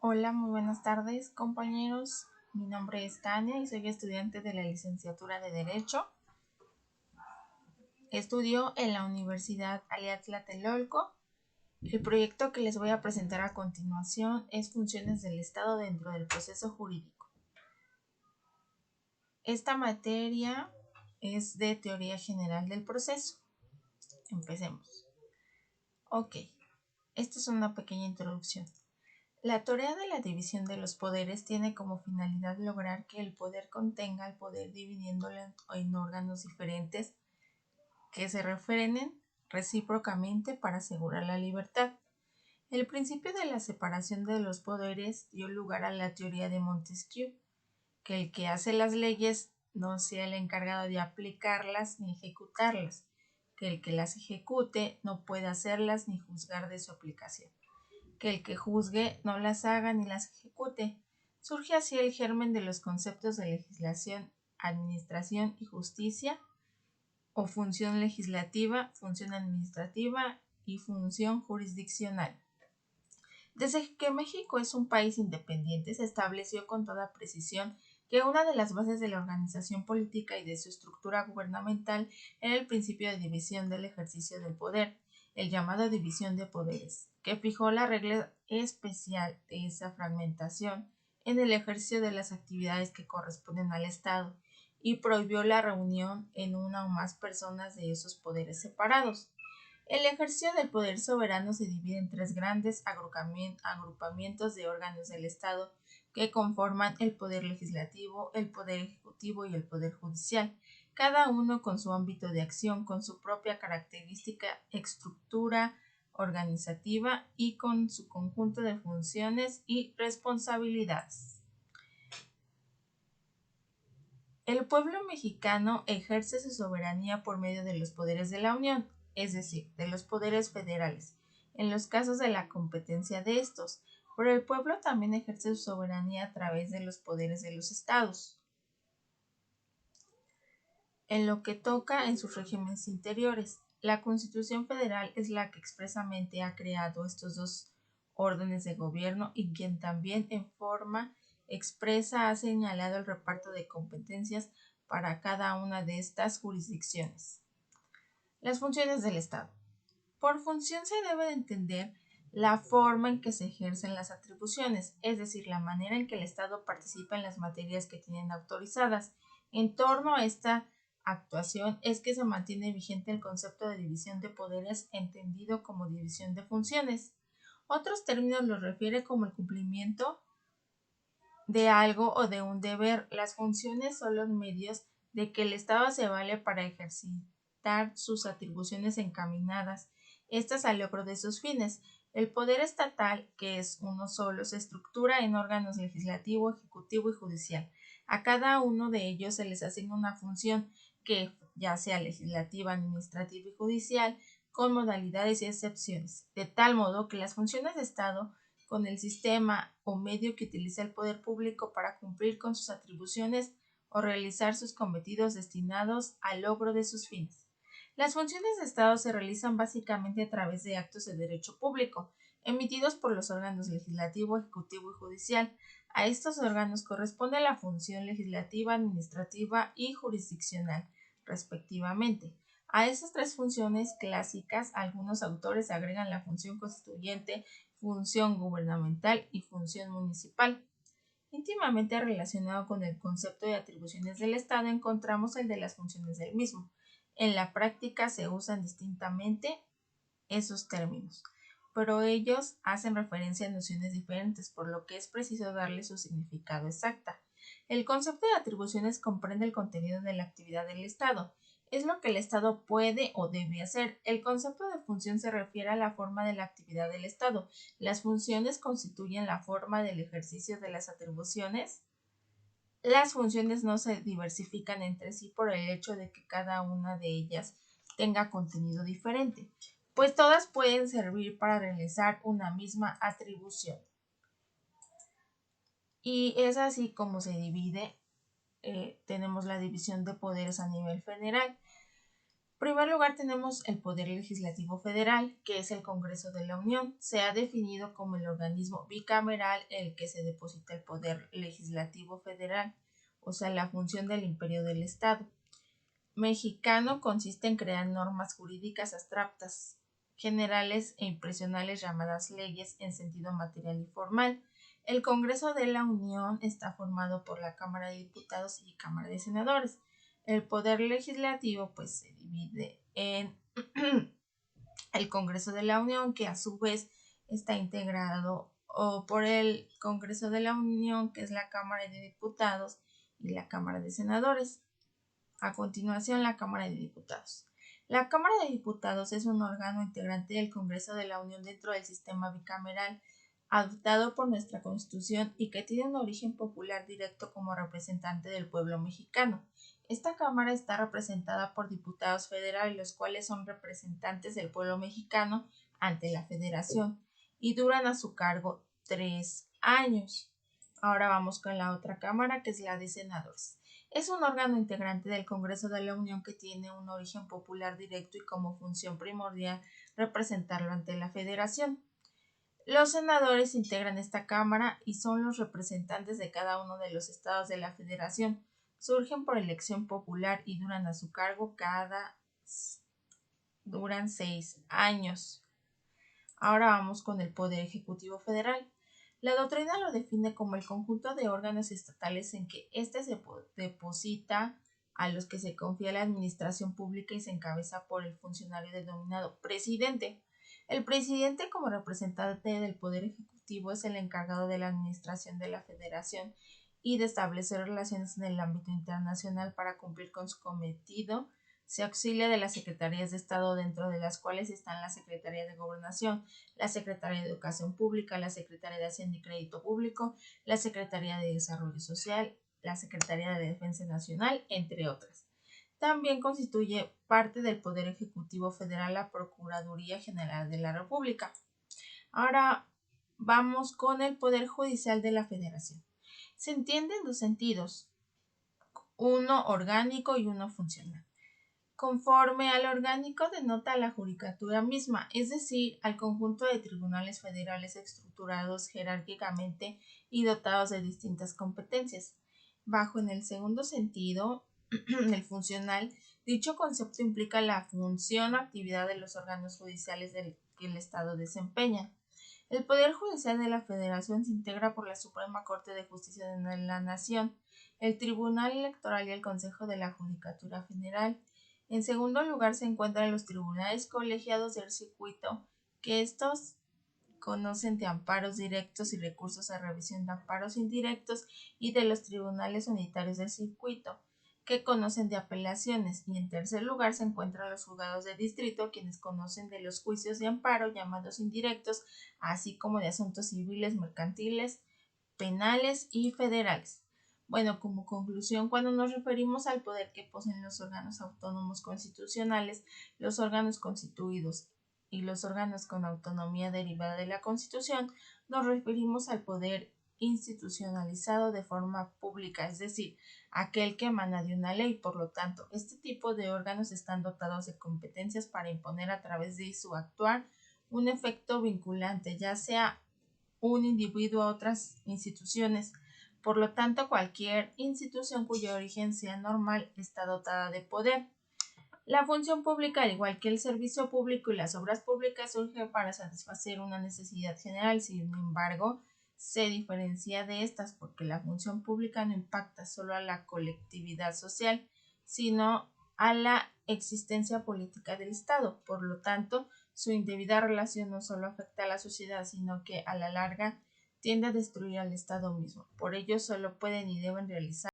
Hola, muy buenas tardes, compañeros. Mi nombre es Tania y soy estudiante de la licenciatura de Derecho. Estudio en la Universidad Aliatlatelolco. El proyecto que les voy a presentar a continuación es Funciones del Estado dentro del proceso jurídico. Esta materia es de teoría general del proceso. Empecemos. Ok, esta es una pequeña introducción. La teoría de la división de los poderes tiene como finalidad lograr que el poder contenga al poder dividiéndolo en órganos diferentes que se refrenen recíprocamente para asegurar la libertad. El principio de la separación de los poderes dio lugar a la teoría de Montesquieu, que el que hace las leyes no sea el encargado de aplicarlas ni ejecutarlas, que el que las ejecute no pueda hacerlas ni juzgar de su aplicación, que el que juzgue no las haga ni las ejecute. Surge así el germen de los conceptos de legislación, administración y justicia, o función legislativa, función administrativa y función jurisdiccional. Desde que México es un país independiente, se estableció con toda precisión que una de las bases de la organización política y de su estructura gubernamental era el principio de división del ejercicio del poder, el llamado división de poderes, que fijó la regla especial de esa fragmentación en el ejercicio de las actividades que corresponden al Estado y prohibió la reunión en una o más personas de esos poderes separados. El ejercicio del poder soberano se divide en tres grandes agrupamientos de órganos del Estado que conforman el poder legislativo, el poder ejecutivo y el poder judicial, cada uno con su ámbito de acción, con su propia característica, estructura organizativa y con su conjunto de funciones y responsabilidades. El pueblo mexicano ejerce su soberanía por medio de los poderes de la Unión, es decir, de los poderes federales, en los casos de la competencia de estos, pero el pueblo también ejerce su soberanía a través de los poderes de los estados, en lo que toca en sus regímenes interiores. La Constitución Federal es la que expresamente ha creado estos dos órdenes de gobierno y quien también en forma expresa ha señalado el reparto de competencias para cada una de estas jurisdicciones. Las funciones del Estado. Por función se debe de entender la forma en que se ejercen las atribuciones, es decir, la manera en que el Estado participa en las materias que tienen autorizadas. En torno a esta actuación es que se mantiene vigente el concepto de división de poderes entendido como división de funciones. Otros términos los refiere como el cumplimiento de algo o de un deber. Las funciones son los medios de que el Estado se vale para ejercitar sus atribuciones encaminadas, estas al logro de sus fines. El poder estatal, que es uno solo, se estructura en órganos legislativo, ejecutivo y judicial. A cada uno de ellos se les asigna una función que, ya sea legislativa, administrativa y judicial, con modalidades y excepciones, de tal modo que las funciones de Estado con el sistema o medio que utiliza el poder público para cumplir con sus atribuciones o realizar sus cometidos destinados al logro de sus fines. Las funciones de Estado se realizan básicamente a través de actos de derecho público, emitidos por los órganos legislativo, ejecutivo y judicial. A estos órganos corresponde la función legislativa, administrativa y jurisdiccional, respectivamente. A esas tres funciones clásicas, algunos autores agregan la función constituyente, función gubernamental y función municipal. Íntimamente relacionado con el concepto de atribuciones del Estado encontramos el de las funciones del mismo. En la práctica se usan distintamente esos términos, pero ellos hacen referencia a nociones diferentes, por lo que es preciso darle su significado exacto. El concepto de atribuciones comprende el contenido de la actividad del Estado. Es lo que el Estado puede o debe hacer. El concepto de función se refiere a la forma de la actividad del Estado. Las funciones constituyen la forma del ejercicio de las atribuciones. Las funciones no se diversifican entre sí por el hecho de que cada una de ellas tenga contenido diferente, pues todas pueden servir para realizar una misma atribución. Y es así como se divide. Tenemos la división de poderes a nivel federal. primer lugar tenemos el Poder Legislativo Federal, que es el Congreso de la Unión. Se ha definido como el organismo bicameral en el que se deposita el Poder Legislativo Federal, o sea, la función del imperio del Estado. Mexicano consiste en crear normas jurídicas abstractas, generales e impresionales llamadas leyes en sentido material y formal. El Congreso de la Unión está formado por la Cámara de Diputados y Cámara de Senadores. El poder legislativo pues se divide en el Congreso de la Unión, que a su vez está integrado por el Congreso de la Unión, que es la Cámara de Diputados y la Cámara de Senadores. A continuación, la Cámara de Diputados. La Cámara de Diputados es un órgano integrante del Congreso de la Unión dentro del sistema bicameral adoptado por nuestra Constitución y que tiene un origen popular directo como representante del pueblo mexicano. Esta Cámara está representada por diputados federales, los cuales son representantes del pueblo mexicano ante la Federación y duran a su cargo 3 años. Ahora vamos con la otra Cámara, que es la de Senadores. Es un órgano integrante del Congreso de la Unión que tiene un origen popular directo y como función primordial representarlo ante la Federación. Los senadores integran esta Cámara y son los representantes de cada uno de los estados de la Federación. Surgen por elección popular y duran a su cargo duran 6 años. Ahora vamos con el Poder Ejecutivo Federal. La doctrina lo define como el conjunto de órganos estatales en que éste se deposita a los que se confía la administración pública y se encabeza por el funcionario denominado presidente. El presidente, como representante del Poder Ejecutivo, es el encargado de la administración de la Federación y de establecer relaciones en el ámbito internacional para cumplir con su cometido. Se auxilia de las secretarías de Estado, dentro de las cuales están la Secretaría de Gobernación, la Secretaría de Educación Pública, la Secretaría de Hacienda y Crédito Público, la Secretaría de Desarrollo Social, la Secretaría de Defensa Nacional, entre otras. También constituye parte del Poder Ejecutivo Federal la Procuraduría General de la República. Ahora vamos con el Poder Judicial de la Federación. Se entiende en dos sentidos, uno orgánico y uno funcional. Conforme al orgánico denota la judicatura misma, es decir, al conjunto de tribunales federales estructurados jerárquicamente y dotados de distintas competencias. Bajo en el segundo sentido, el funcional, dicho concepto implica la función o actividad de los órganos judiciales que el Estado desempeña. El Poder Judicial de la Federación se integra por la Suprema Corte de Justicia de la Nación, el Tribunal Electoral y el Consejo de la Judicatura Federal. En segundo lugar se encuentran los tribunales colegiados del circuito, que estos conocen de amparos directos y recursos a revisión de amparos indirectos, y de los tribunales unitarios del circuito, que conocen de apelaciones. Y en tercer lugar se encuentran los juzgados de distrito, quienes conocen de los juicios de amparo llamados indirectos, así como de asuntos civiles, mercantiles, penales y federales. Bueno, como conclusión, cuando nos referimos al poder que poseen los órganos autónomos constitucionales, los órganos constituidos y los órganos con autonomía derivada de la Constitución, nos referimos al poder institucionalizado de forma pública, es decir, aquel que emana de una ley. Por lo tanto, este tipo de órganos están dotados de competencias para imponer a través de su actuar un efecto vinculante, ya sea un individuo a otras instituciones. Por lo tanto, cualquier institución cuyo origen sea normal está dotada de poder. La función pública, al igual que el servicio público y las obras públicas, surge para satisfacer una necesidad general. Sin embargo, se diferencia de estas porque la función pública no impacta solo a la colectividad social, sino a la existencia política del Estado. Por lo tanto, su indebida relación no solo afecta a la sociedad, sino que a la larga tiende a destruir al Estado mismo. Por ello, solo pueden y deben realizar